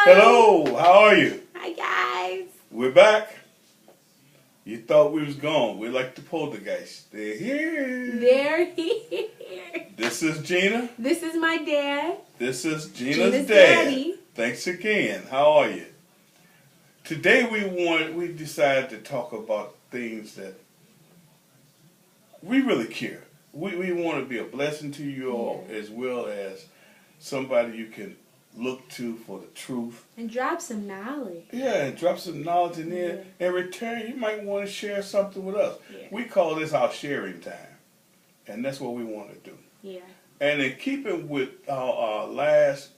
Hello, how are you? Hi guys. We're back. You thought we was gone. We're like the poltergeist. They're here. They're here. This is Gena. This is my dad. This is Gena's Gena's dad. daddy. Thanks again. How are you? Today we decided to talk about things that we really care. We want to be a blessing to you all, as well as somebody you can look to for the truth. And drop some knowledge. Yeah, and drop some knowledge in there. In return, you might want to share something with us. Yeah. We call this our sharing time. And that's what we want to do. Yeah. And in keeping with our last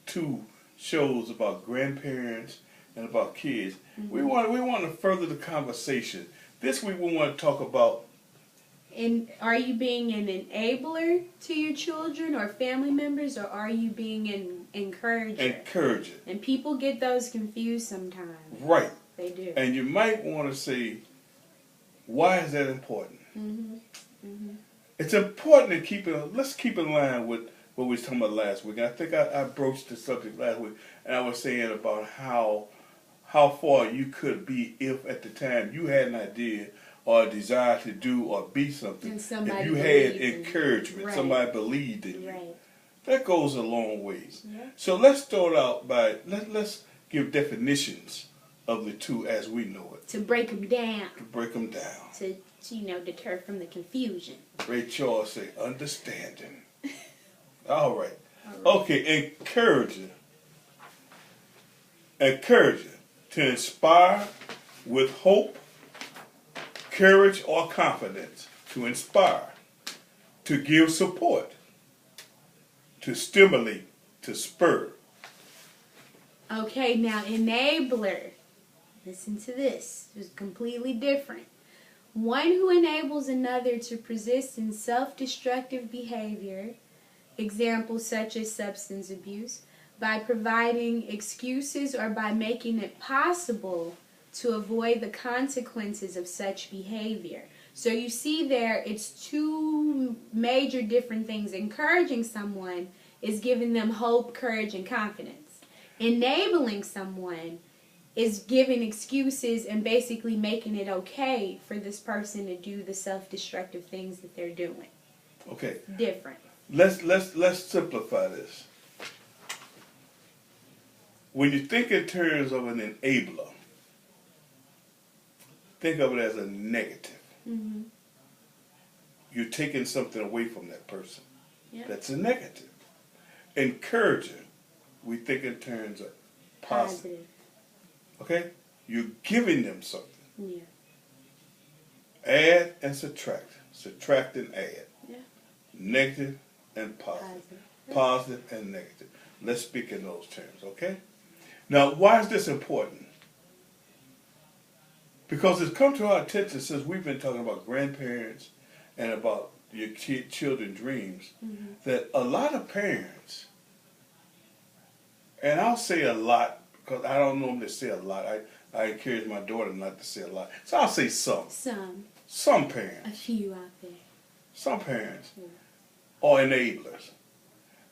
two shows about grandparents and about kids, we want to further the conversation. This week we want to talk about, And are you being an enabler to your children or family members, or are you being an encourager? encouraging. And people get those confused sometimes. Right. They do. And you might want to say, why is that important? It's important to keep it. Let's keep in line with what we was talking about last week. I think I broached the subject last week, and I was saying about how far you could be if at the time you had an idea or a desire to do or be something. And somebody if you had believed in encouragement, Right. somebody believed in you. Right. That goes a long ways. Yeah. So let's start out by let's give definitions of the two as we know it. To break them down. To break them down. To deter from the confusion. Ray Charles say understanding. All right. Okay, encouraging. Encouraging. To inspire with hope, courage, or confidence. To inspire. To give support. To stimulate. To spur. Okay, now enabler. Listen to this. It's completely different. One who enables another to persist in self-destructive behavior, examples such as substance abuse, by providing excuses or by making it possible to avoid the consequences of such behavior. So you see there, it's two major different things. Encouraging someone is giving them hope, courage, and confidence. Enabling someone is giving excuses and basically making it okay for this person to do the self-destructive things that they're doing. Okay. Different. Let's simplify this. When you think in terms of an enabler, think of it as a negative. You're taking something away from that person. Yep. That's a negative. Encouraging, we think in terms of positive. Okay? You're giving them something. Yeah. Add and subtract. Subtract and add. Yeah. Negative and positive. Positive and negative. Let's speak in those terms, okay? Now, why is this important? Because it's come to our attention since we've been talking about grandparents and about your children's dreams, that a lot of parents, and I'll say a lot because I don't normally say a lot. I encourage my daughter not to say a lot. So I'll say some. Some parents. A few out there. Some parents are enablers.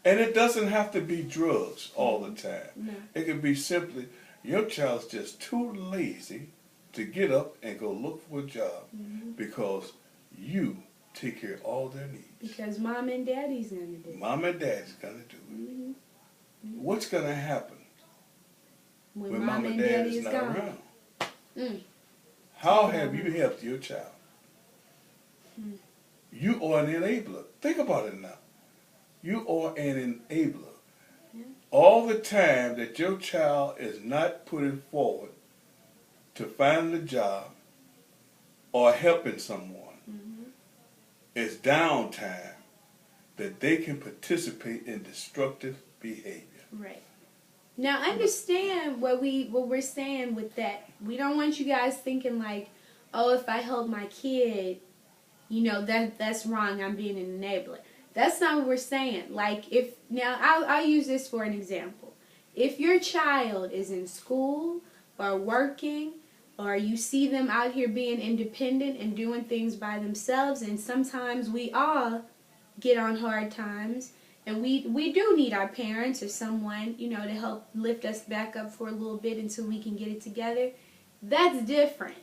And it doesn't have to be drugs all the time. No. It can be simply, your child's just too lazy to get up and go look for a job because you take care of all their needs. Because mom and daddy's going to do it. Mom and daddy's going to do it. What's going to happen when mom and daddy is not around? How have you helped your child? You are an enabler. Think about it now. You are an enabler. All the time that your child is not putting forward to find a job or helping someone, it's downtime that they can participate in destructive behavior. Right. Now understand what we're saying with that. We don't want you guys thinking like, oh, if I help my kid, that's wrong. I'm being an enabler. That's not what we're saying. Like I'll use this for an example. If your child is in school or working, or you see them out here being independent and doing things by themselves, and sometimes we all get on hard times And we do need our parents or someone, you know, to help lift us back up for a little bit until we can get it together. That's different.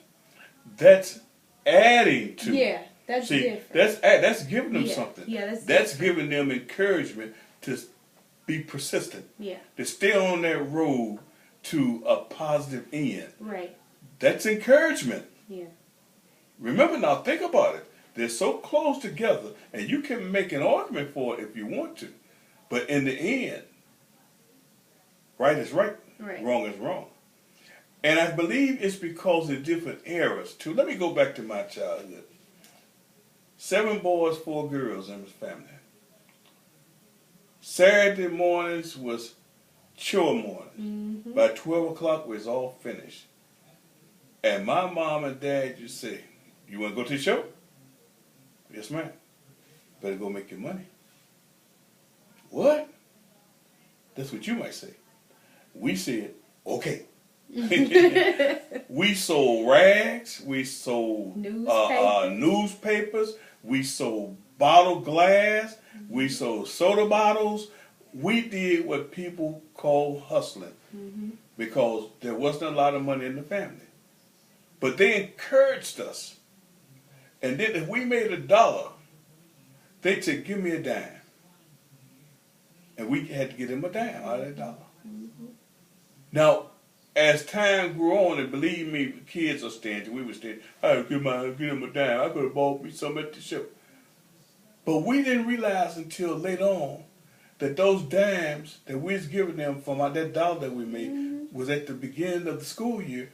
That's adding to. Yeah, that's See, different. That's giving them something. Yeah, that's giving them encouragement to be persistent. Yeah. To stay on that road to a positive end. Right. That's encouragement. Yeah. Remember now, think about it. They're so close together, and you can make an argument for it if you want to. But in the end, right is right, wrong is wrong. And I believe it's because of different eras, too. Let me go back to my childhood. 7 boys, 4 girls in his family. Saturday mornings was chore morning. Mm-hmm. By 12 o'clock, we was all finished. And my mom and dad used to say, you want to go to the show? Yes, ma'am. Better go make your money. What? That's what you might say. We said, okay. We sold rags. We sold newspapers. We sold bottled glass. We sold soda bottles. We did what people call hustling because there wasn't a lot of money in the family. But they encouraged us. And then if we made $1, they'd say, give me a dime. And we had to get them a dime out of that $1. Now, as time grew on, and believe me, kids are stingy. We were stingy. I had to give them a dime. I could have bought me some at the show. But we didn't realize until later on that those dimes that we was giving them from that $1 that we made was at the beginning of the school year.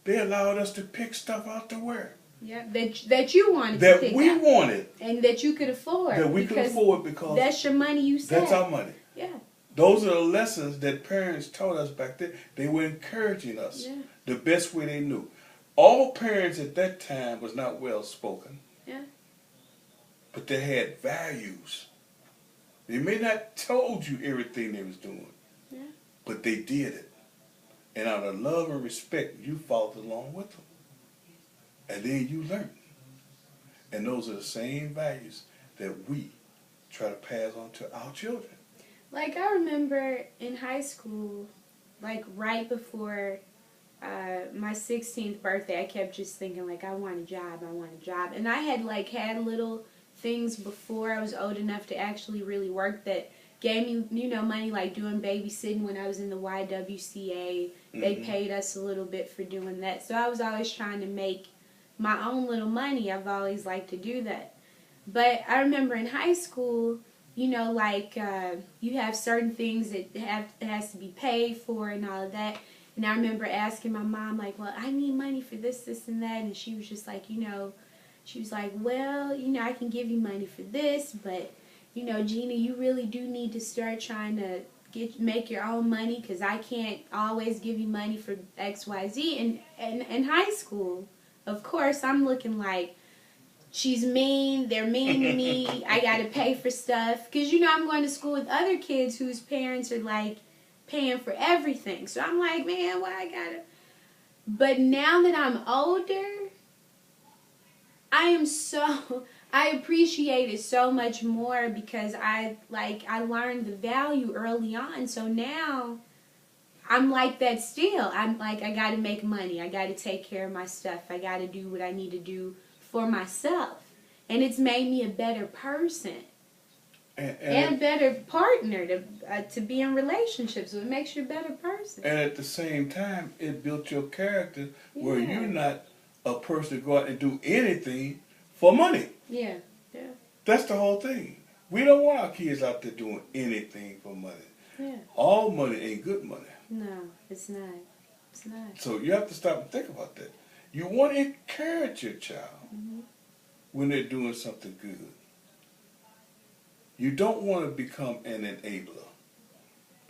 They allowed us to pick stuff out to wear. Yeah, that you wanted that to pick we out. wanted. And that you could afford. That we could afford because that's your money you saved. That's our money. Yeah. Those are the lessons that parents taught us back then. They were encouraging us the best way they knew. All parents at that time was not well spoken. Yeah. But they had values. They may not told you everything they was doing. Yeah. But they did it. And out of love and respect, you followed along with them. And then you learn. And those are the same values that we try to pass on to our children. Like I remember in high school, like right before my 16th birthday, I kept just thinking like, I want a job. And I had had little things before I was old enough to actually really work that gave me, money, like doing babysitting when I was in the YWCA. They paid us a little bit for doing that. So I was always trying to make my own little money. I've always liked to do that. But I remember in high school, you have certain things that has to be paid for and all of that. And I remember asking my mom, like, well, I need money for this, and that. And she was just like, she was like, well, I can give you money for this, but, Gena, you really do need to start trying to make your own money because I can't always give you money for X, Y, Z. And in high school, of course, I'm looking like, she's mean, they're mean to me, I gotta pay for stuff. Because, I'm going to school with other kids whose parents are, paying for everything. So I'm like, man, why I gotta... But now that I'm older, I appreciate it so much more because I learned the value early on. So now I'm like that still. I'm like, I gotta make money. I gotta take care of my stuff. I gotta do what I need to do for myself. And it's made me a better person. And a better partner to be in relationships. So it makes you a better person. And at the same time, it built your character where you're not a person to go out and do anything for money. Yeah, yeah. That's the whole thing. We don't want our kids out there doing anything for money. Yeah. All money ain't good money. No, it's not. It's not. So you have to stop and think about that. You want to encourage your child when they're doing something good. You don't want to become an enabler.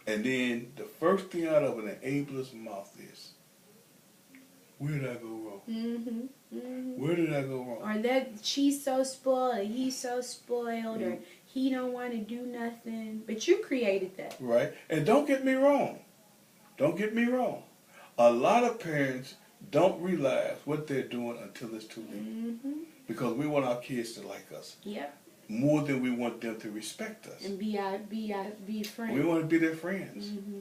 And then the first thing out of an enabler's mouth is, where did I go wrong? Where did I go wrong? Or that she's so spoiled, or he's so spoiled, or he don't want to do nothing. But you created that. Right. And don't get me wrong. Don't get me wrong. A lot of parents don't realize what they're doing until it's too late. Because we want our kids to like us. Yep. more than we want them to respect us. And be friends. We want to be their friends. Mm-hmm.